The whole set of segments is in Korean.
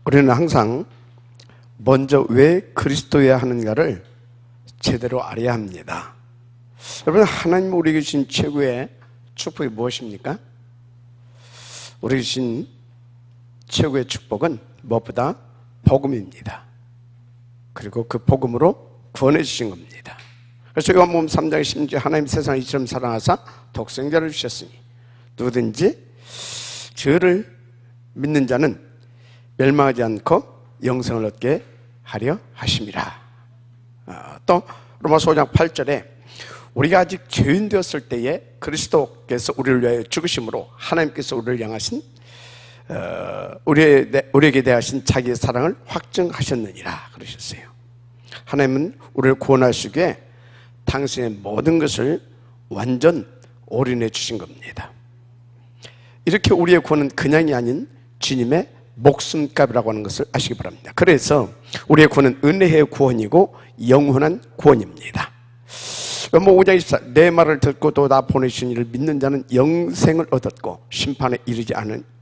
우리는 항상 먼저 왜 그리스도여야 하는가를 제대로 알아야 합니다. 여러분, 하나님 우리에게 주신 최고의 축복이 무엇입니까? 우리에게 주신 최고의 축복은 무엇보다 복음입니다. 그리고 그 복음으로 구원해 주신 겁니다. 그래서 요한복음 3장 16절 하나님 세상을 이처럼 사랑하사 독생자를 주셨으니 누구든지 저를 믿는 자는 멸망하지 않고 영생을 얻게 하려 하심이라. 또 로마서 5장 8절에 우리가 아직 죄인 되었을 때에 그리스도께서 우리를 위하여 죽으심으로 하나님께서 우리를 향하신 우리에게 대하신 자기의 사랑을 확증하셨느니라 그러셨어요. 하나님은 우리를 구원하시기에 당신의 모든 것을 완전 올인해 주신 겁니다. 이렇게 우리의 구원은 그냥이 아닌 주님의 목숨값이라고 하는 것을 아시기 바랍니다. 그래서 우리의 구원은 은혜의 구원이고 영원한 구원입니다. 요한복음 5장 24, 내 말을 듣고 또 나 보내신 이를 믿는 자는 영생을 얻었고 심판에 이르지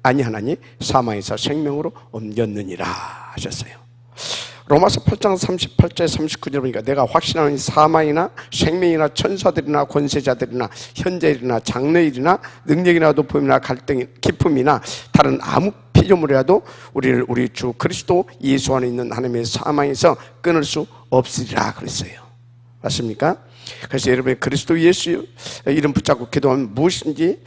아니하나니 사망에서 생명으로 옮겼느니라 하셨어요. 로마서 8장 38절 39절 보니까 내가 확신하는 사망이나 생명이나 천사들이나 권세자들이나 현재일이나 장래일이나 능력이나 높음이나 갈등이 기쁨이나 다른 아무 피조물이라도 우리를 우리 주 그리스도 예수 안에 있는 하나님의 사망에서 끊을 수 없으리라 그랬어요. 맞습니까? 그래서 여러분이 그리스도 예수 이름 붙잡고 기도하면 무엇인지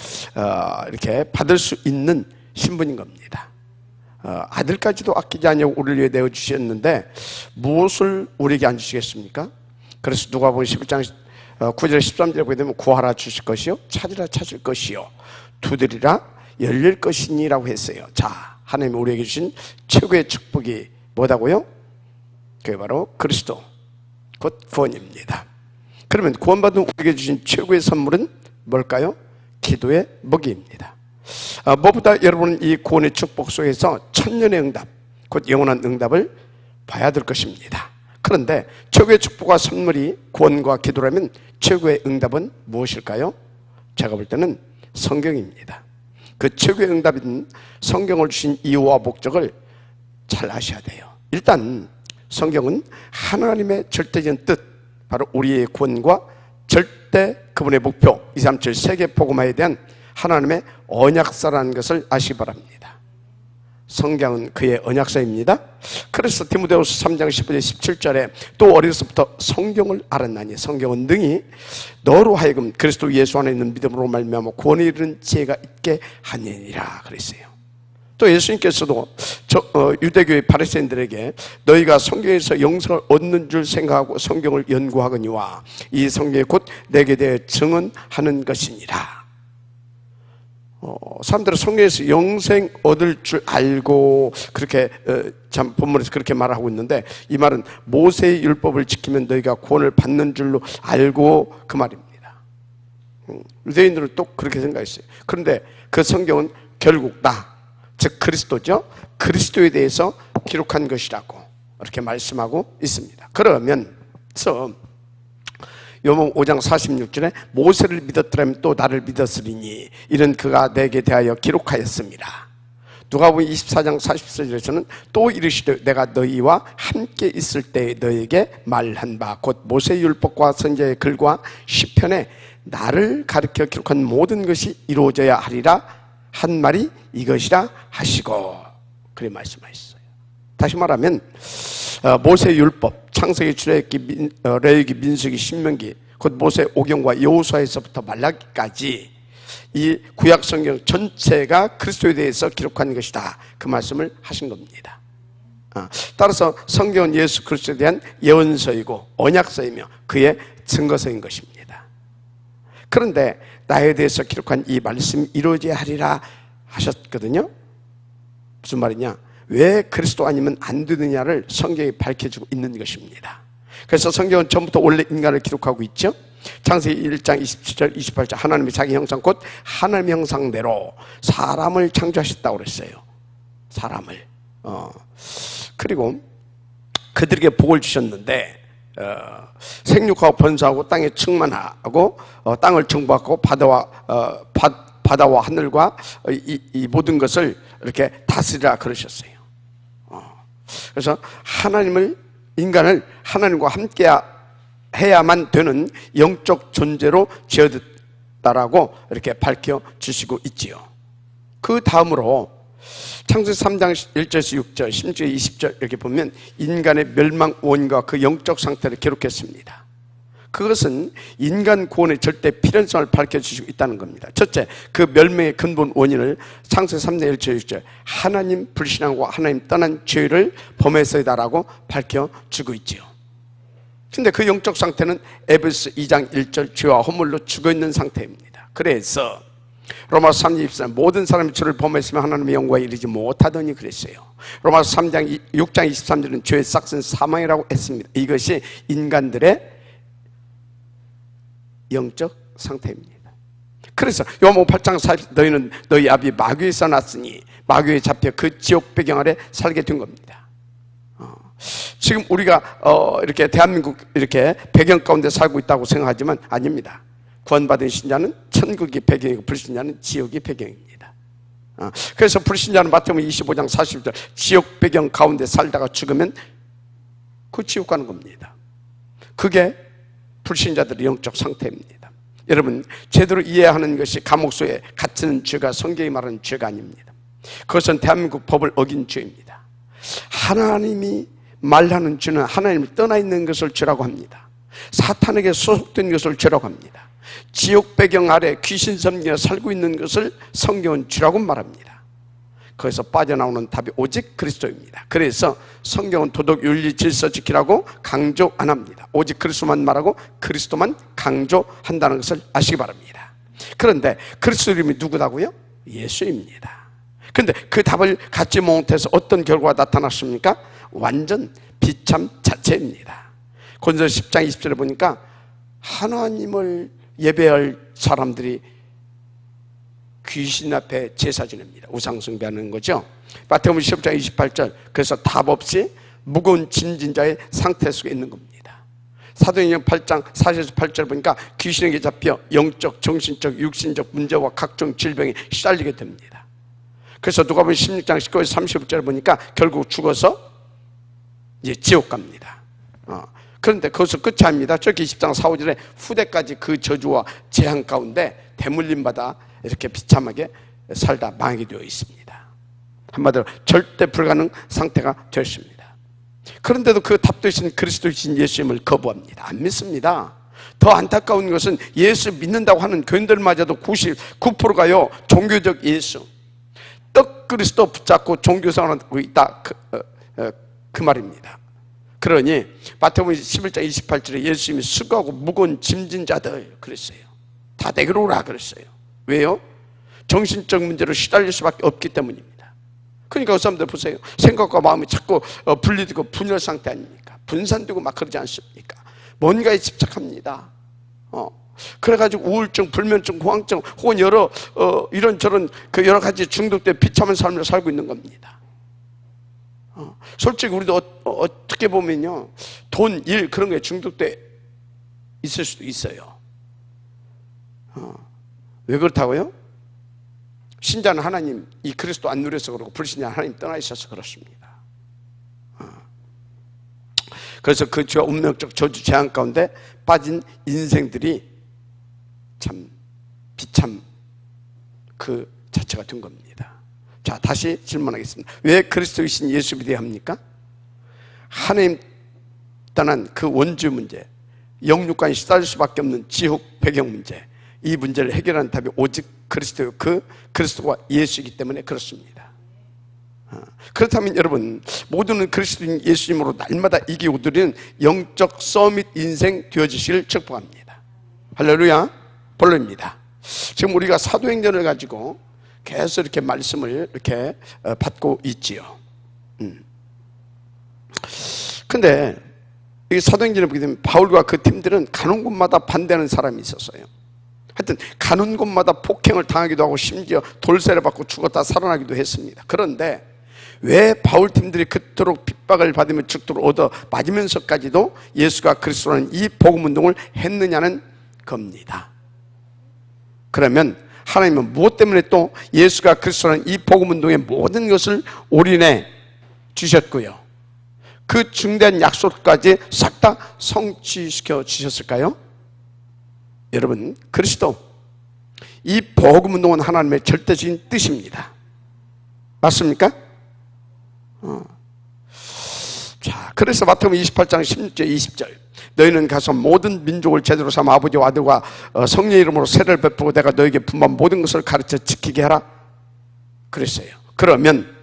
이렇게 받을 수 있는 신분인 겁니다. 아들까지도 아끼지 않냐고 우리를 위해 내어주셨는데 무엇을 우리에게 안 주시겠습니까? 그래서 누가복음 11장 9절 13절에 보게 되면 구하라 주실 것이요 찾으라 찾을 것이요 두드리라 열릴 것이니라고 했어요. 자, 하나님이 우리에게 주신 최고의 축복이 뭐다고요? 그게 바로 그리스도 곧 구원입니다. 그러면 구원받은 우리에게 주신 최고의 선물은 뭘까요? 기도의 먹이입니다. 무엇보다 여러분은 이 구원의 축복 속에서 천년의 응답, 곧 영원한 응답을 봐야 될 것입니다. 그런데 최고의 축복과 선물이 구원과 기도라면 최고의 응답은 무엇일까요? 제가 볼 때는 성경입니다. 그 최고의 응답인 성경을 주신 이유와 목적을 잘 아셔야 돼요. 일단 성경은 하나님의 절대적인 뜻, 바로 우리의 구원과 절대 그분의 목표 237 세계 복음화에 대한 하나님의 언약서라는 것을 아시기 바랍니다. 성경은 그의 언약서입니다. 그래서 디모데후서 3장 15절 17절에 또 어려서부터 성경을 알았나니 성경은 능히 너로 하여금 그리스도 예수 안에 있는 믿음으로 말미암아 구원에 이르는 지혜가 있게 하느니라 그랬어요. 또 예수님께서도 유대교의 바리새인들에게 너희가 성경에서 영생을 얻는 줄 생각하고 성경을 연구하거니와 이 성경이 곧 내게 대해 증언하는 것이니라. 사람들은 성경에서 영생 얻을 줄 알고 그렇게 참 본문에서 그렇게 말하고 있는데 이 말은 모세의 율법을 지키면 너희가 구원을 받는 줄로 알고 그 말입니다. 유대인들은 또 그렇게 생각했어요. 그런데 그 성경은 결국 즉 그리스도죠. 그리스도에 대해서 기록한 것이라고 이렇게 말씀하고 있습니다. 그러면서 요한복음 5장 46절에 모세를 믿었더라면 또 나를 믿었으리니 이는 그가 내게 대하여 기록하였습니다. 누가복음 24장 44절에서는 또 이르시되 내가 너희와 함께 있을 때 너희에게 말한 바 곧 모세의 율법과 선지자의 글과 시편에 나를 가르쳐 기록한 모든 것이 이루어져야 하리라 한 말이 이것이라 하시고 그래 말씀하셨어요. 다시 말하면 모세의 율법, 창세기, 출애굽기, 레위기, 민수기, 신명기, 곧 모세 오경과 여호수아에서부터 말라기까지 이 구약 성경 전체가 그리스도에 대해서 기록한 것이다. 그 말씀을 하신 겁니다. 따라서 성경은 예수 그리스도에 대한 예언서이고 언약서이며 그의 증거서인 것입니다. 그런데 나에 대해서 기록한 이 말씀이 이루어져야 하리라 하셨거든요. 무슨 말이냐? 왜 그리스도 아니면 안 되느냐를 성경이 밝혀주고 있는 것입니다. 그래서 성경은 전부터 원래 인간을 기록하고 있죠. 창세기 1장 27절 28절 하나님이 자기 형상 곧 하나님의 형상대로 사람을 창조하셨다고 그랬어요. 사람을 그리고 그들에게 복을 주셨는데 생육하고 번성하고 땅에 충만하고 땅을 정복하고 바다와 하늘과 이 모든 것을 이렇게 다스리라 그러셨어요. 그래서 인간을 하나님과 함께 해야만 되는 영적 존재로 지어졌다라고 이렇게 밝혀주시고 있지요. 그 다음으로 창세기 3장 1절에서 6절, 16절, 20절 이렇게 보면 인간의 멸망 원인과 그 영적 상태를 기록했습니다. 그것은 인간 구원의 절대 필연성을 밝혀주시고 있다는 겁니다. 첫째, 그 멸망의 근본 원인을 창세기 3장 1절, 6절 하나님 불신앙과 하나님 떠난 죄를 범해서이다라고 밝혀주고 있지요. 근데 그 영적 상태는 에베소 2장 1절 죄와 허물로 죽어있는 상태입니다. 그래서 로마서 3장 24절 모든 사람이 죄를 범했으면 하나님의 영광에 이르지 못하더니 그랬어요. 로마서 6장 23절은 죄의 싹은 사망이라고 했습니다. 이것이 인간들의 영적 상태입니다. 그래서 요한복음 8장 40 너희는 너희 아비 마귀에서 났으니 마귀에 잡혀 그 지옥 배경 아래 살게 된 겁니다. 지금 우리가 이렇게 대한민국 이렇게 배경 가운데 살고 있다고 생각하지만 아닙니다. 구원받은 신자는 천국이 배경이고 불신자는 지옥이 배경입니다. 그래서 불신자는 마태복음 25장 40절 지옥 배경 가운데 살다가 죽으면 그 지옥 가는 겁니다. 그게 불신자들의 영적 상태입니다. 여러분, 제대로 이해하는 것이 감옥소에 갇히는 죄가 성경이 말하는 죄가 아닙니다. 그것은 대한민국 법을 어긴 죄입니다. 하나님이 말하는 죄는 하나님을 떠나 있는 것을 죄라고 합니다. 사탄에게 소속된 것을 죄라고 합니다. 지옥 배경 아래 귀신 섬기며 살고 있는 것을 성경은 죄라고 말합니다. 거기서 빠져나오는 답이 오직 그리스도입니다. 그래서 성경은 도덕, 윤리, 질서 지키라고 강조 안 합니다. 오직 그리스도만 말하고 그리스도만 강조한다는 것을 아시기 바랍니다. 그런데 그리스도 이름이 누구다고요? 예수입니다. 그런데 그 답을 갖지 못해서 어떤 결과가 나타났습니까? 완전 비참 자체입니다. 고린도서 10장 20절에 보니까 하나님을 예배할 사람들이 귀신 앞에 제사 지냅니다. 우상 숭배하는 거죠. 마태복음 10장 28절 그래서 답 없이 무거운 짐진 자의 상태 속에 있는 겁니다. 사도행전 8장 4절에서 8절 보니까 귀신에게 잡혀 영적, 정신적, 육신적 문제와 각종 질병에 시달리게 됩니다. 그래서 누가복음 16장 19절에서 30절 보니까 결국 죽어서 이제 지옥 갑니다. 그런데 거기서 끝이 아닙니다. 저기 20장 4, 5절에 후대까지 그 저주와 재앙 가운데 대물림 받아 이렇게 비참하게 살다 망하게 되어 있습니다. 한마디로 절대 불가능 상태가 되었습니다. 그런데도 그 답되신 그리스도이신 예수님을 거부합니다. 안 믿습니다. 더 안타까운 것은 예수 믿는다고 하는 교인들마저도 99%가요 종교적 예수, 떡 그리스도 붙잡고 종교생활하고 있다 그 말입니다. 그러니 마태복음 11장 28절에 예수님이 수고하고 무거운 짐진 자들 그랬어요. 다 내게로 오라 그랬어요. 왜요? 정신적 문제로 시달릴 수밖에 없기 때문입니다. 그러니까 그 사람들 보세요. 생각과 마음이 자꾸 분리되고 분열 상태 아닙니까? 분산되고 막 그러지 않습니까? 뭔가에 집착합니다. 그래가지고 우울증, 불면증, 공황증 혹은 여러 이런저런 그 여러 가지 중독된 비참한 삶을 살고 있는 겁니다. 솔직히 우리도 어떻게 보면요 돈, 일 그런 거에 중독돼 있을 수도 있어요. 왜 그렇다고요? 신자는 하나님 이 그리스도 안 누려서 그렇고 불신자는 하나님 떠나 있어서 그렇습니다. 그래서 그 죄와 운명적 저주 재앙 가운데 빠진 인생들이 참 비참 그 자체가 된 겁니다. 자, 다시 질문하겠습니다. 왜 그리스도이신 예수 믿어야 합니까? 하나님 떠난 그 원죄 문제, 영육간이 시달릴 수밖에 없는 지옥 배경 문제, 이 문제를 해결하는 답이 오직 그리스도요. 그 그리스도가 예수이기 때문에 그렇습니다. 그렇다면 여러분 모두는 그리스도인 예수님으로 날마다 이기 오드리는 영적 서밋 인생 되어지시길 축복합니다. 할렐루야. 본론입니다. 지금 우리가 사도행전을 가지고 계속 이렇게 말씀을 이렇게 받고 있지요. 근데 이 사도행전을 보게 되면 바울과 그 팀들은 가는 곳마다 반대하는 사람이 있었어요. 하여튼 가는 곳마다 폭행을 당하기도 하고 심지어 돌쇠를 받고 죽었다 살아나기도 했습니다. 그런데 왜 바울 팀들이 그토록 핍박을 받으며 죽도록 얻어 맞으면서까지도 예수가 그리스도라는 이 복음 운동을 했느냐는 겁니다. 그러면 하나님은 무엇 때문에 또 예수가 그리스도라는 이 복음 운동의 모든 것을 올인해 주셨고요. 그 중대한 약속까지 싹 다 성취시켜 주셨을까요? 여러분, 그리스도, 이 복음 운동은 하나님의 절대적인 뜻입니다. 맞습니까? 자, 그래서 마태복음 28장 16절 20절, 너희는 가서 모든 민족을 제대로 삼아 아버지와 아들과 성령의 이름으로 세례를 베푸고 내가 너에게 분반 모든 것을 가르쳐 지키게 하라 그랬어요. 그러면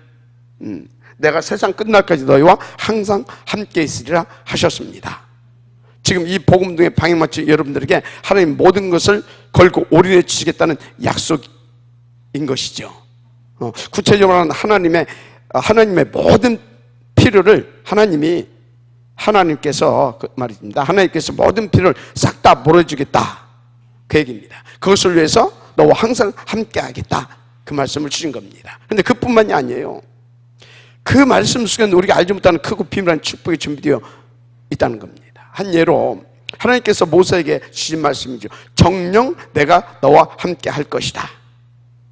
내가 세상 끝날까지 너희와 항상 함께 있으리라 하셨습니다. 지금 이 복음 등의 방향마치 여러분들에게 하나님 모든 것을 걸고 올인해 주시겠다는 약속인 것이죠. 구체적으로 하나님의 모든 필요를 하나님께서 그 말입니다. 하나님께서 모든 필요를 싹 다 몰아주겠다 그 얘기입니다. 그것을 위해서 너와 항상 함께 하겠다 그 말씀을 주신 겁니다. 그런데 그뿐만이 아니에요. 그 말씀 속에는 우리가 알지 못하는 크고 비밀한 축복이 준비되어 있다는 겁니다. 한 예로 하나님께서 모세에게 주신 말씀이죠. 정녕 내가 너와 함께 할 것이다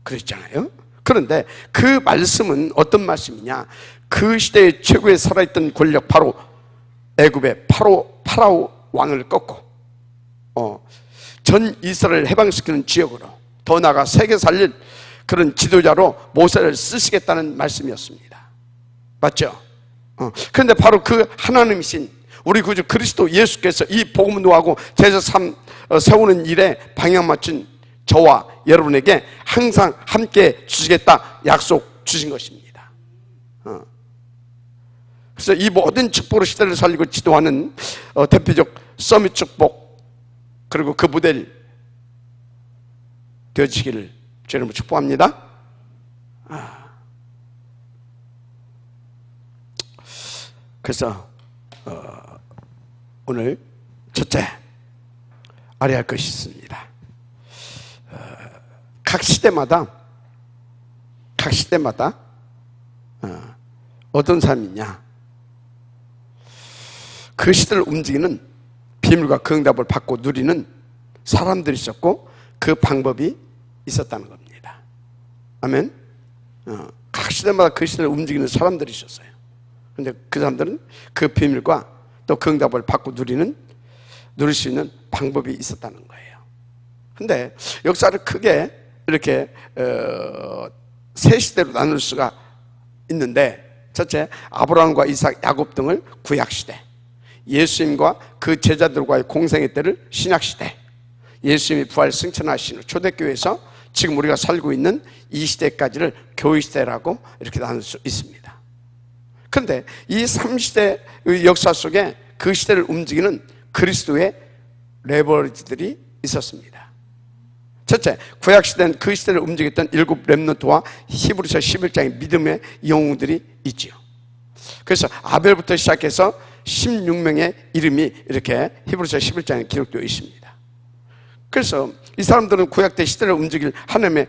그랬잖아요. 그런데 그 말씀은 어떤 말씀이냐, 그 시대의 최고의 살아있던 권력, 바로 애굽의 파라오 왕을 꺾고 전 이스라엘을 해방시키는 지역으로, 더 나아가 세계 살릴 그런 지도자로 모세를 쓰시겠다는 말씀이었습니다. 맞죠? 그런데 바로 그 하나님이신 우리 구주 그리스도 예수께서 이 복음 운동하고 제자 세우는 일에 방향 맞춘 저와 여러분에게 항상 함께 주시겠다 약속 주신 것입니다. 그래서 이 모든 축복으로 시대를 살리고 지도하는 대표적 서밋 축복, 그리고 그 모델 되어지기를 주님으로 축복합니다. 그래서 오늘 첫째 알아야 할 것이 있습니다. 각 시대마다 어떤 삶이냐, 그 시대를 움직이는 비밀과 그 응답을 받고 누리는 사람들이 있었고 그 방법이 있었다는 겁니다. 아멘. 각 시대마다 그 시대를 움직이는 사람들이 있었어요. 그런데 그 사람들은 그 비밀과 또 그 응답을 받고 누릴 수 있는 방법이 있었다는 거예요. 근데 역사를 크게 이렇게 세 시대로 나눌 수가 있는데, 첫째, 아브라함과 이삭, 야곱 등을 구약시대, 예수님과 그 제자들과의 공생의 때를 신약시대, 예수님이 부활 승천하신 초대교회에서 지금 우리가 살고 있는 이 시대까지를 교회시대라고 이렇게 나눌 수 있습니다. 그런데 이 3시대의 역사 속에 그 시대를 움직이는 그리스도의 레버리지들이 있었습니다. 첫째, 구약시대는 그 시대를 움직였던 7 렘넌트와 히브리서 11장의 믿음의 영웅들이 있지요. 그래서 아벨부터 시작해서 16명의 이름이 이렇게 히브리서 11장에 기록되어 있습니다. 그래서 이 사람들은 구약대 시대를 움직일 하나님의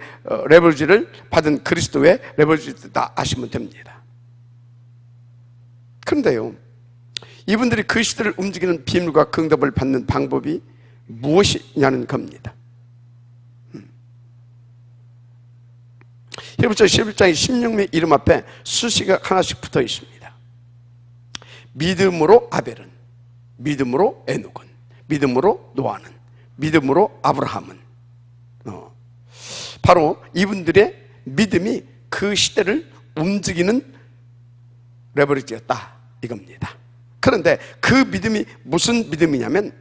레버리지를 받은 그리스도의 레버리지다 아시면 됩니다. 그런데요, 이분들이 그 시대를 움직이는 비밀과 그 응답을 받는 방법이 무엇이냐는 겁니다. 히브리서 11장의 16명의 이름 앞에 수식이 하나씩 붙어 있습니다. 믿음으로 아벨은, 믿음으로 에녹은, 믿음으로 노아는, 믿음으로 아브라함은, 바로 이분들의 믿음이 그 시대를 움직이는 레버리지였다 이겁니다. 그런데 그 믿음이 무슨 믿음이냐면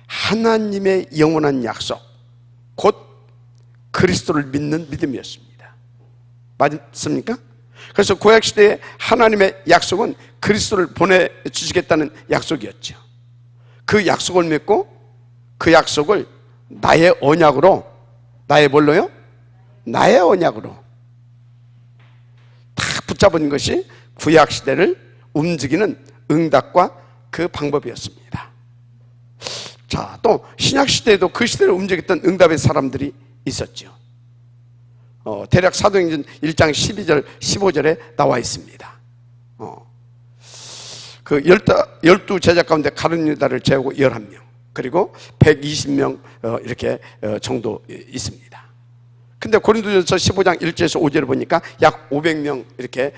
하나님의 영원한 약속, 곧 그리스도를 믿는 믿음이었습니다. 맞습니까? 그래서 구약시대의 하나님의 약속은 그리스도를 보내주시겠다는 약속이었죠. 그 약속을 믿고 그 약속을 나의 언약으로, 나의 뭘로요? 나의 언약으로 다 붙잡은 것이 구약시대를 움직이는 응답과 그 방법이었습니다. 자, 또 신약시대에도 그 시대를 움직였던 응답의 사람들이 있었죠. 대략 사도행전 1장 12절 15절에 나와 있습니다. 그 12 제자 가운데 가룟 유다를 제하고 11명, 그리고 120명 이렇게 정도 있습니다. 근데 고린도전서 15장 1절에서 5절을 보니까 약 500명 이렇게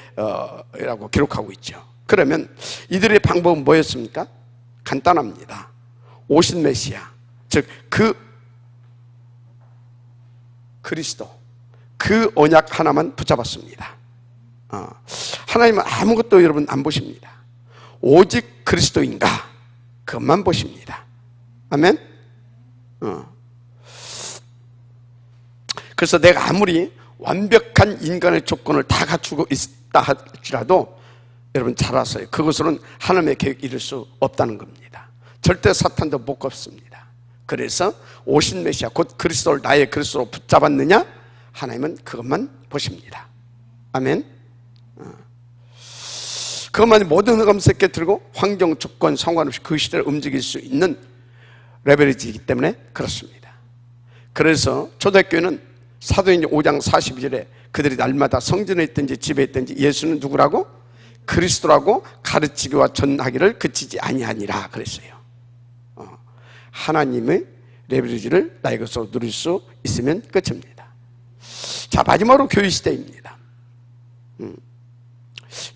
라고 기록하고 있죠. 그러면 이들의 방법은 뭐였습니까? 간단합니다. 오신 메시아, 즉 그 그리스도, 그 언약 하나만 붙잡았습니다. 하나님은 아무것도 여러분 안 보십니다. 오직 그리스도인가, 그것만 보십니다. 아멘? 그래서 내가 아무리 완벽한 인간의 조건을 다 갖추고 있다 할지라도 여러분 잘 아세요. 그것으로는 하나님의 계획 이룰 수 없다는 겁니다. 절대 사탄도 못 걷습니다. 그래서 오신 메시아 곧 그리스도를 나의 그리스도로 붙잡았느냐, 하나님은 그것만 보십니다. 아멘. 그것만 모든 흑암을 깨뜨리고 환경 조건 상관없이 그 시대를 움직일 수 있는 레버리지이기 때문에 그렇습니다. 그래서 초대교회는 사도행전 5장 42절에 그들이 날마다 성전에 있든지 집에 있든지 예수는 누구라고? 그리스도라고 가르치기와 전하기를 그치지 아니하니라 그랬어요. 하나님의 레버리지를 나의 것으로 누릴 수 있으면 끝입니다. 자, 마지막으로 교회 시대입니다.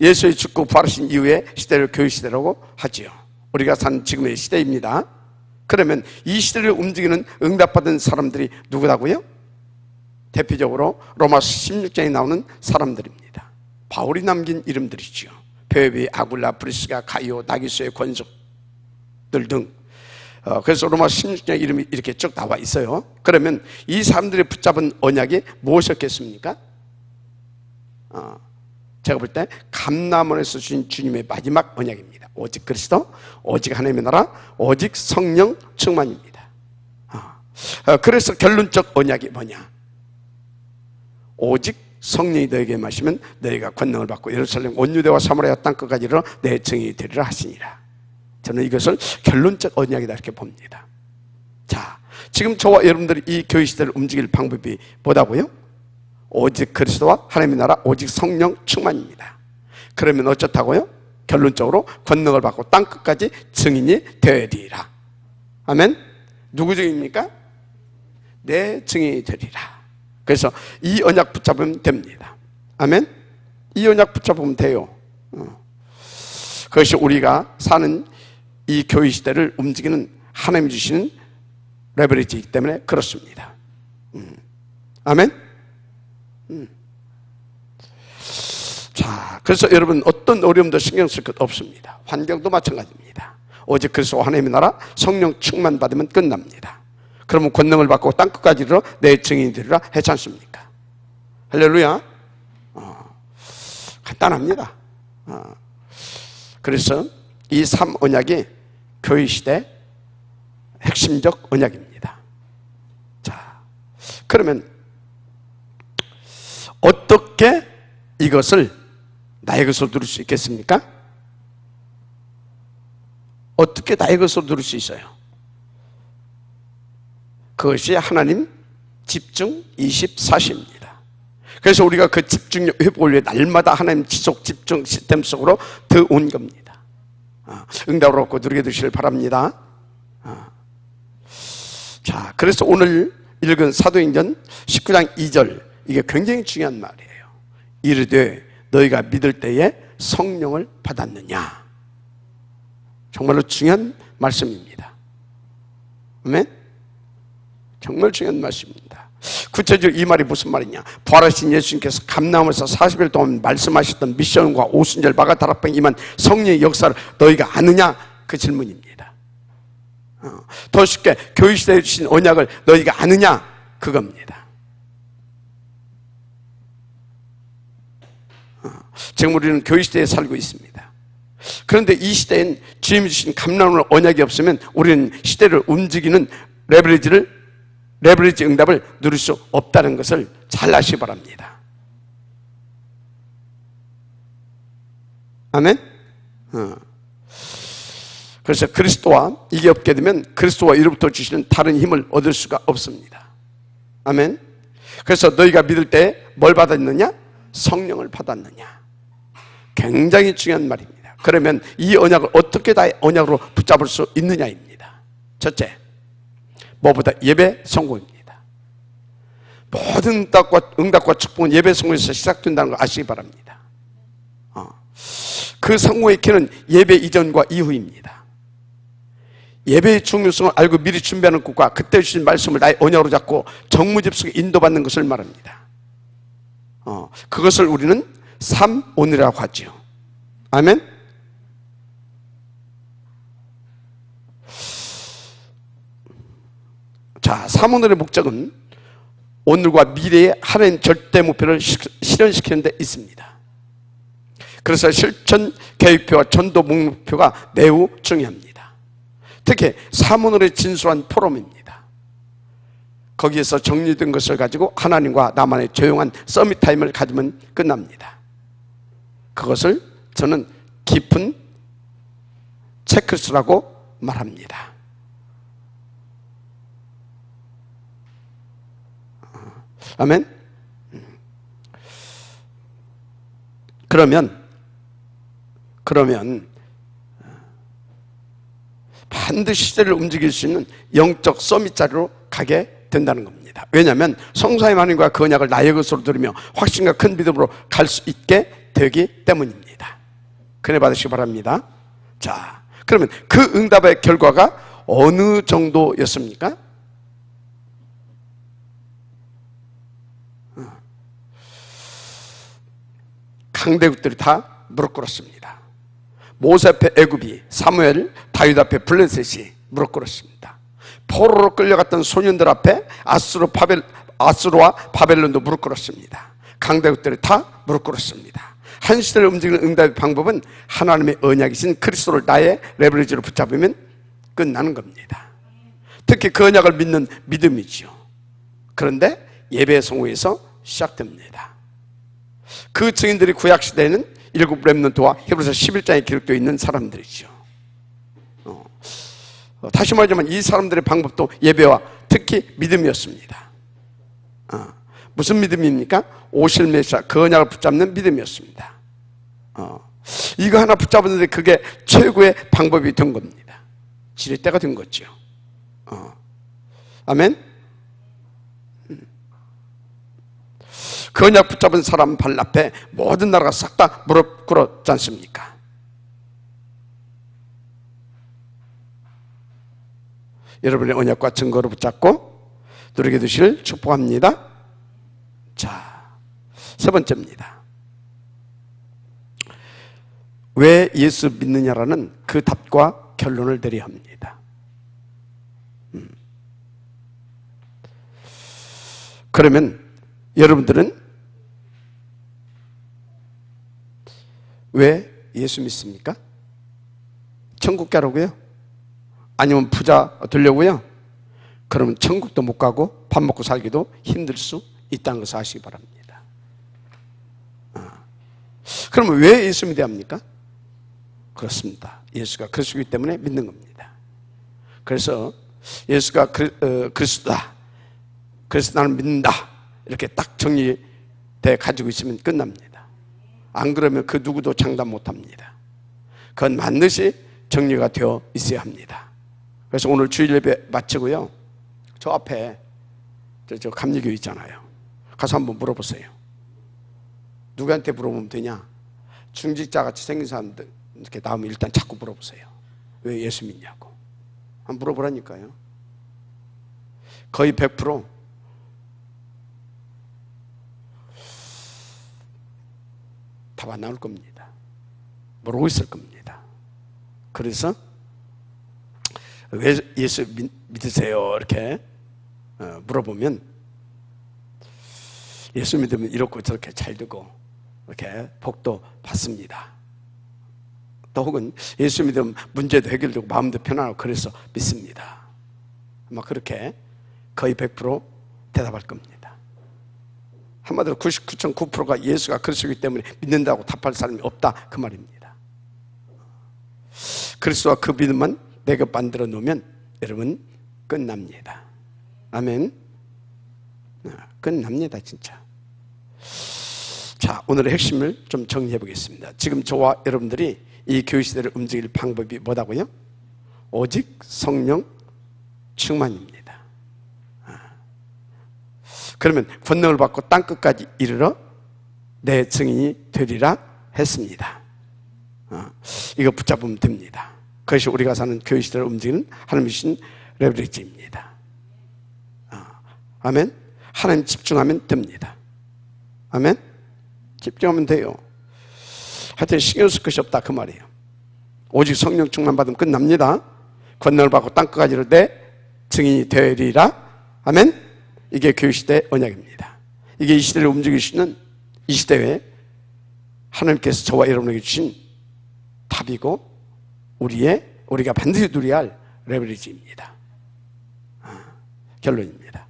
예수의 죽고 부활하신 이후의 시대를 교회 시대라고 하지요. 우리가 사는 지금의 시대입니다. 그러면 이 시대를 움직이는 응답받은 사람들이 누구라고요? 대표적으로 로마서 16장에 나오는 사람들입니다. 바울이 남긴 이름들이죠. 베베, 아굴라, 브리스가, 가이오, 나기소의 권속들 등. 그래서 로마서 16장 이름이 이렇게 쭉 나와 있어요. 그러면 이 사람들이 붙잡은 언약이 무엇이었겠습니까? 제가 볼 때 감람원에서 주신 주님의 마지막 언약입니다. 오직 그리스도, 오직 하나님의 나라, 오직 성령 충만입니다. 그래서 결론적 언약이 뭐냐? 오직 성령이 너에게 마시면 너희가 권능을 받고 예루살렘 온 유대와 사마리아 땅끝까지 이르러 내 증인이 되리라 하시니라. 저는 이것을 결론적 언약이다 이렇게 봅니다. 자, 지금 저와 여러분들이 이 교회 시대를 움직일 방법이 뭐다고요? 오직 그리스도와 하나님의 나라, 오직 성령 충만입니다. 그러면 어쩌다고요? 결론적으로 권능을 받고 땅끝까지 증인이 되리라. 아멘? 누구 증인입니까? 내 증인이 되리라. 그래서 이 언약 붙잡으면 됩니다. 아멘? 이 언약 붙잡으면 돼요. 그것이 우리가 사는 이 교회 시대를 움직이는 하나님이 주시는 레버리지이기 때문에 그렇습니다. 아멘? 자, 그래서 여러분 어떤 어려움도 신경 쓸 것 없습니다. 환경도 마찬가지입니다. 오직 그리스도 하나님의 나라 성령 충만 받으면 끝납니다. 그러면 권능을 받고 땅끝까지 이르러 내 증인이 되리라 했지 않습니까? 할렐루야. 간단합니다. 그래서 이 3언약이 교회 시대 핵심적 언약입니다. 자, 그러면 어떻게 이것을 나의 것으로 누릴 수 있겠습니까? 어떻게 나의 것으로 누릴 수 있어요? 그것이 하나님 집중 24시입니다. 그래서 우리가 그 집중력 회복을 위해 날마다 하나님 지속 집중 시스템 속으로 들어온 겁니다. 응답을 얻고 누리게 되시길 바랍니다. 자, 그래서 오늘 읽은 사도행전 19장 2절, 이게 굉장히 중요한 말이에요. 이르되 너희가 믿을 때에 성령을 받았느냐. 정말로 중요한 말씀입니다. 아멘? 정말 중요한 말씀입니다. 구체적으로 이 말이 무슨 말이냐? 부활하신 예수님께서 감람에서 40일 동안 말씀하셨던 미션과 오순절 마가다락방에 임한 성령의 역사를 너희가 아느냐? 그 질문입니다. 더 쉽게 교회 시대에 주신 언약을 너희가 아느냐? 그겁니다. 지금 우리는 교회 시대에 살고 있습니다. 그런데 이 시대엔 주님이 주신 감람의 언약이 없으면 우리는 시대를 움직이는 레버리지 응답을 누릴 수 없다는 것을 잘 아시기 바랍니다. 아멘? 그래서 그리스도와 이게 없게 되면 그리스도와 이로부터 주시는 다른 힘을 얻을 수가 없습니다. 아멘? 그래서 너희가 믿을 때 뭘 받았느냐? 성령을 받았느냐? 굉장히 중요한 말입니다. 그러면 이 언약을 어떻게 다 언약으로 붙잡을 수 있느냐입니다. 첫째, 무엇보다 예배 성공입니다. 모든 응답과 축복은 예배 성공에서 시작된다는 걸 아시기 바랍니다. 그 성공의 키는 예배 이전과 이후입니다. 예배의 중요성을 알고 미리 준비하는 것과 그때 주신 말씀을 나의 언약으로 잡고 정무집 속에 인도받는 것을 말합니다. 그것을 우리는 삼오늘이라고 하죠. 아멘. 자, 삼오늘의 목적은 오늘과 미래의 하나님 절대 목표를 실현시키는 데 있습니다. 그래서 실천 계획표와 전도 목표가 매우 중요합니다. 특히 삼오늘의 진수한 포럼입니다. 거기에서 정리된 것을 가지고 하나님과 나만의 조용한 서밋 타임을 가지면 끝납니다. 그것을 저는 깊은 체크수라고 말합니다. 아멘. 그러면 반드시 시대를 움직일 수 있는 영적 서밋 자리로 가게 된다는 겁니다. 왜냐하면 성사의 하나님과 그 언약을 나의 것으로 들으며 확신과 큰 믿음으로 갈 수 있게 되기 때문입니다. 그래 받으시기 바랍니다. 자, 그러면 그 응답의 결과가 어느 정도였습니까? 강대국들이 다 무릎 ቁ렀습니다. 모세 앞에 애굽이, 사무엘, 다윗 앞에 블레셋이 무릎 꿇었습니다. 포로로 끌려갔던 소년들 앞에 아수르와 바벨론도 무릎 꿇었습니다. 강대국들이 다 무릎 꿇었습니다. 한 시대를 움직이는 응답의 방법은 하나님의 언약이신 그리스도를 나의 레버리지로 붙잡으면 끝나는 겁니다. 특히 그 언약을 믿는 믿음이죠. 그런데 예배 성후에서 시작됩니다. 그 증인들이 구약시대에는 일곱 렘넌트와 히브리서 11장에 기록되어 있는 사람들이죠. 다시 말하자면 이 사람들의 방법도 예배와 특히 믿음이었습니다. 무슨 믿음입니까? 오실 메시아 그 언약을 붙잡는 믿음이었습니다. 이거 하나 붙잡았는데 그게 최고의 방법이 된 겁니다. 지렛대가 된 거죠. 아멘. 그 언약 붙잡은 사람 발 앞에 모든 나라가 싹 다 무릎 꿇었지 않습니까? 여러분의 언약과 증거를 붙잡고 누리게 되시길 축복합니다. 자, 세 번째입니다. 왜 예수 믿느냐라는 그 답과 결론을 내려야 합니다. 그러면 여러분들은 왜 예수 믿습니까? 천국 가려고요? 아니면 부자 되려고요? 그러면 천국도 못 가고 밥 먹고 살기도 힘들 수 있다는 것을 아시기 바랍니다. 그러면 왜 예수 믿어야 합니까? 그렇습니다. 예수가 그리스도이기 때문에 믿는 겁니다. 그래서 예수가 그리스도다, 그래서 나는 믿는다, 이렇게 딱 정리돼 가지고 있으면 끝납니다. 안 그러면 그 누구도 장담 못합니다. 그건 반드시 정리가 되어 있어야 합니다. 그래서 오늘 주일 예배 마치고요, 저 앞에 저 감리교 있잖아요. 가서 한번 물어보세요. 누구한테 물어보면 되냐? 중직자같이 생긴 사람들 이렇게 나오면 일단 자꾸 물어보세요. 왜 예수 믿냐고. 한번 물어보라니까요. 거의 100% 답 안 나올 겁니다. 모르고 있을 겁니다. 그래서 왜 예수 믿으세요? 이렇게 물어보면 예수 믿으면 이렇고 저렇게 잘 되고 이렇게 복도 받습니다. 또 혹은 예수 믿으면 문제도 해결되고 마음도 편안하고 그래서 믿습니다. 아마 그렇게 거의 100% 대답할 겁니다. 한마디로 99.9%가 예수가 그리스도이기 때문에 믿는다고 답할 사람이 없다, 그 말입니다. 그리스도와 그 믿음만 내가 만들어 놓으면 여러분 끝납니다. 아멘. 끝납니다, 진짜. 자, 오늘의 핵심을 좀 정리해 보겠습니다. 지금 저와 여러분들이 이 교회 시대를 움직일 방법이 뭐다고요? 오직 성령 충만입니다. 그러면 권능을 받고 땅끝까지 이르러 내 증인이 되리라 했습니다. 이거 붙잡으면 됩니다. 그것이 우리가 사는 교회 시대를 움직이는 하나님의 주신 레버리지입니다. 아멘. 하나님 집중하면 됩니다. 아멘. 집중하면 돼요. 하여튼 신경 쓸 것이 없다 그 말이에요. 오직 성령 충만 받으면 끝납니다. 권능을 받고 땅끝까지 이를 때 증인이 되리라. 아멘. 이게 교회 시대 언약입니다. 이게 이 시대를 움직이시는 이 시대에 하나님께서 저와 여러분에게 주신 답이고 우리가 반드시 누려야 할 레버리지입니다. 결론입니다.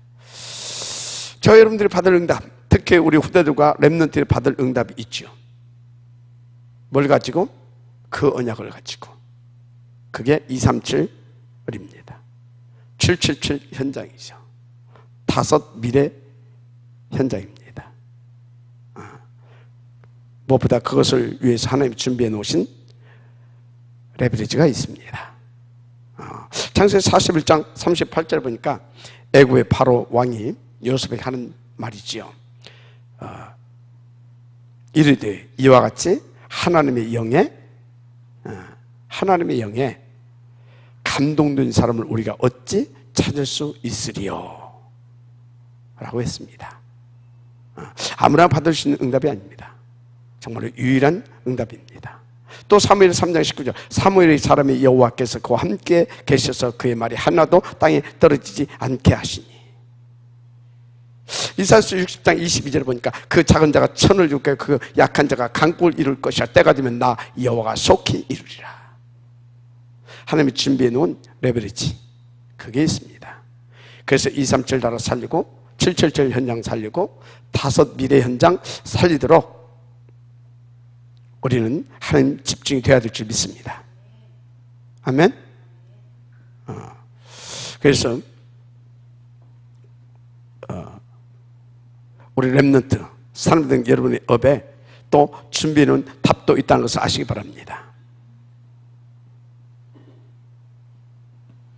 저 여러분들이 받을 응답, 특히 우리 후대들과 렘넌트들이 받을 응답이 있죠. 뭘 가지고? 그 언약을 가지고. 그게 237입니다. 777 현장이죠. 5 미래 현장입니다. 무엇보다 그것을 위해서 하나님이 준비해 놓으신 레버리지가 있습니다. 창세기 41장 38절 보니까 애굽의 바로 왕이 요셉에게 하는 말이지요. 이르되 이와 같이 하나님의 영에 감동된 사람을 우리가 어찌 찾을 수 있으리요? 라고 했습니다. 아무나 받을 수 있는 응답이 아닙니다. 정말 유일한 응답입니다. 또 사무엘 3장 19절 사무엘의 사람이 여호와께서 그와 함께 계셔서 그의 말이 하나도 땅에 떨어지지 않게 하시니. 이사야서 60장 22절에 보니까 그 작은 자가 천을 줄 거요 그 약한 자가 강국을 이룰 것이야. 때가 되면 나 여호와가 속히 이루리라. 하나님이 준비해 놓은 레버리지 그게 있습니다. 그래서 237 나라 살리고 777 현장 살리고 5 미래 현장 살리도록 우리는 하나님 집중이 되어야 될 줄 믿습니다. 아멘. 그래서 우리 렘넌트 사람들 여러분의 업에 또 준비해 놓은 답도 있다는 것을 아시기 바랍니다.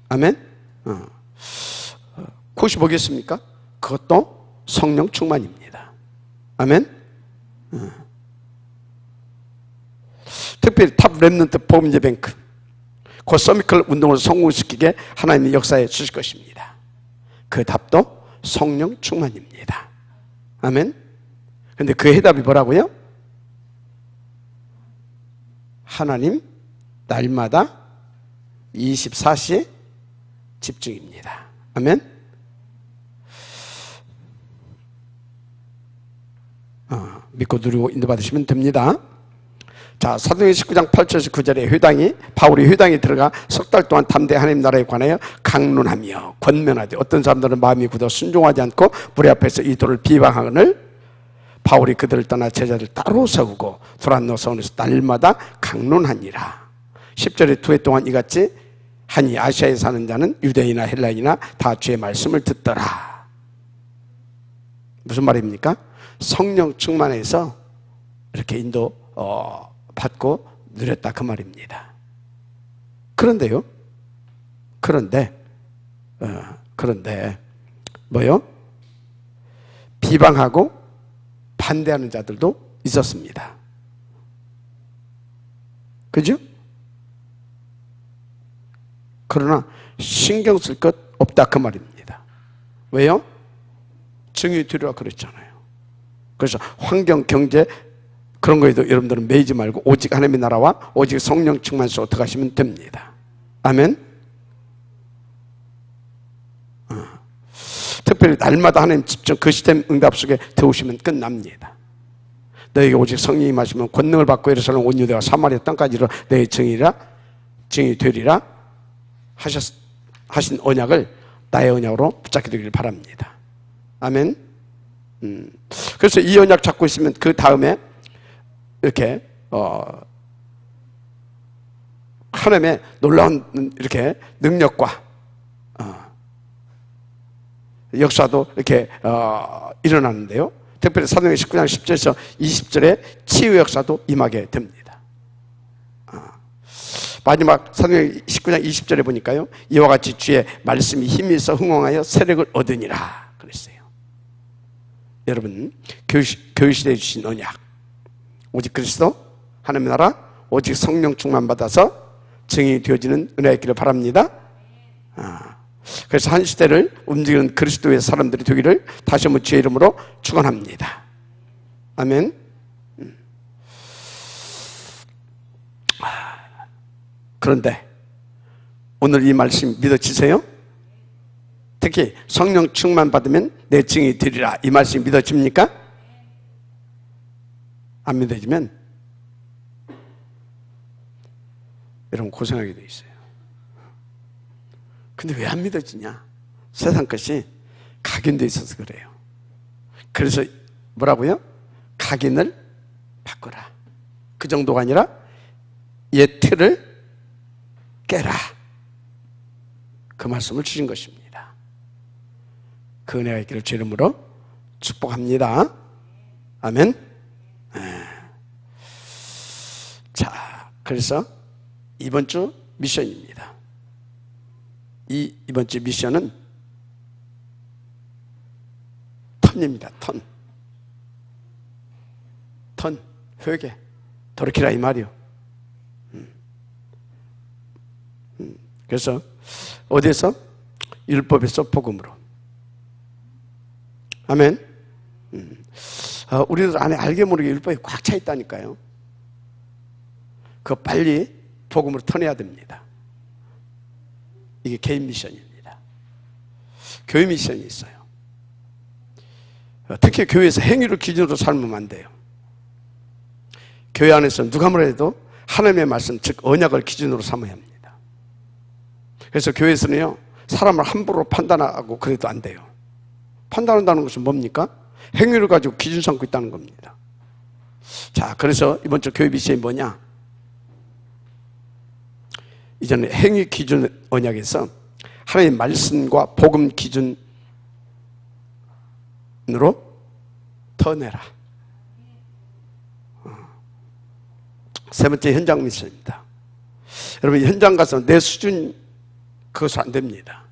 아멘. 혹시 보겠습니까? 그것도 성령 충만입니다. 아멘. 특별히 탑 렘넌트 복음제 뱅크 그 서미클 운동을 성공시키게 하나님의 역사에 주실 것입니다. 그 답도 성령 충만입니다. 아멘. 그런데 그 해답이 뭐라고요? 하나님 날마다 24시에 집중입니다. 아멘. 믿고 누리고 인도받으시면 됩니다. 자, 사도행전 19장 8절에서 9절에 바울이 회당에 들어가 3달 동안 담대 하나님 나라에 관하여 강론하며 권면하되 어떤 사람들은 마음이 굳어 순종하지 않고 무리 앞에서 이도를 비방하거늘 바울이 그들을 떠나 제자들 따로 세우고 두란노 성에서 날마다 강론하니라. 10절에 2해 동안 이같이 하니 아시아에 사는 자는 유대인이나 헬라인이나 다 주의 말씀을 듣더라. 무슨 말입니까? 성령 충만해서 이렇게 인도 받고 누렸다 그 말입니다. 그런데요. 그런데 뭐요? 비방하고 반대하는 자들도 있었습니다. 그죠? 그러나 신경 쓸 것 없다 그 말입니다. 왜요? 증이 들어와 그랬잖아요. 그래서 환경, 경제 그런 거에도 여러분들은 매이지 말고 오직 하나님의 나라와 오직 성령 충만해서 어떻게 하시면 됩니다. 아멘. 특별히 날마다 하나님 집중 그 시스템 응답 속에 들어오시면 끝납니다. 너에게 오직 성령이 임하시면 권능을 받고 예루살렘 온 유대와 사마리아 땅까지 이르러 내 증이 되리라 하신 언약을 나의 언약으로 붙잡게 되기를 바랍니다. 아멘. 그래서 이 언약 잡고 있으면 그 다음에 이렇게 하나님의 놀라운 이렇게 능력과 역사도 이렇게 일어나는데요. 특별히 사도행전 19장 10절에서 20절에 치유 역사도 임하게 됩니다. 마지막 사도행전 19장 20절에 보니까요, 이와 같이 주의 말씀이 힘이 있어 흥왕하여 세력을 얻으니라 그랬어요. 여러분, 교회 시대에 주신 언약 오직 그리스도 하나님의 나라 오직 성령 충만 받아서 증인이 되어지는 은혜가 있기를 바랍니다. 그래서 한 시대를 움직이는 그리스도의 사람들이 되기를 다시 한번 주의 이름으로 축원합니다. 아멘. 그런데 오늘 이 말씀 믿어지세요? 특히 성령 충만 받으면 내 증인이 되리라, 이 말씀 믿어집니까? 안 믿어지면 여러분 고생하게 돼 있어요. 근데 왜 안 믿어지냐? 세상 것이 각인돼 있어서 그래요. 그래서 뭐라고요? 각인을 바꾸라. 그 정도가 아니라 옛 틀을 깨라. 그 말씀을 주신 것입니다. 그 은혜가 있기를 주 이름으로 축복합니다. 아멘. 자, 그래서 이번 주 미션입니다. 이번 주 미션은 턴입니다. 턴, 회개, 돌이키라 이 말이요. 그래서 어디에서? 율법에서 복음으로. 아멘. 우리들 안에 알게 모르게 율법이 꽉 차 있다니까요. 그거 빨리 복음으로 턴해야 됩니다. 이게 개인 미션입니다. 교회 미션이 있어요. 특히 교회에서 행위를 기준으로 살면 안 돼요. 교회 안에서 누가 뭐라 해도 하나님의 말씀, 즉 언약을 기준으로 삼아야 합니다. 그래서 교회에서는요, 사람을 함부로 판단하고 그래도 안 돼요. 판단한다는 것은 뭡니까? 행위를 가지고 기준 삼고 있다는 겁니다. 자, 그래서 이번 주 교회 미션이 뭐냐? 이전에 행위 기준 언약에서 하나님의 말씀과 복음 기준으로 터내라. 세 번째 현장 미션입니다. 여러분, 현장 가서 내 수준, 그것은 안 됩니다.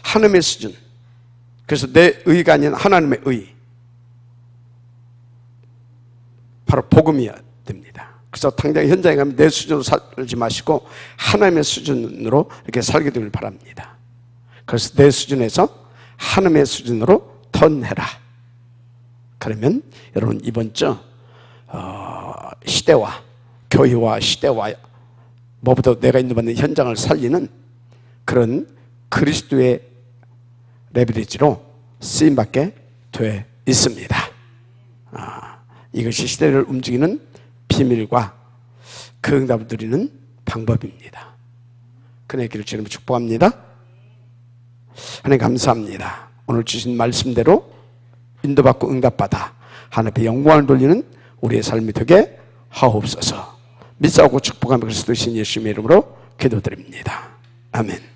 하나님의 수준. 그래서 내 의가 아닌 하나님의 의. 바로 복음이어야 됩니다. 그래서 당장 현장에 가면 내 수준으로 살지 마시고 하나님의 수준으로 이렇게 살게 되길 바랍니다. 그래서 내 수준에서 하나님의 수준으로 턴해라. 그러면 여러분 이번 주 시대와 교회와 시대와 무엇보다 내가 있는 받는 현장을 살리는 그런 그리스도의 레버리지로 쓰임받게 돼 있습니다. 이것이 시대를 움직이는 비밀과 그 응답을 드리는 방법입니다. 그의 길을 주님을 축복합니다. 하나님 감사합니다. 오늘 주신 말씀대로 인도받고 응답받아 하나님의 영광을 돌리는 우리의 삶이 되게 하옵소서. 믿사오고 축복하며 그리스도의 신 예수님의 이름으로 기도드립니다. 아멘.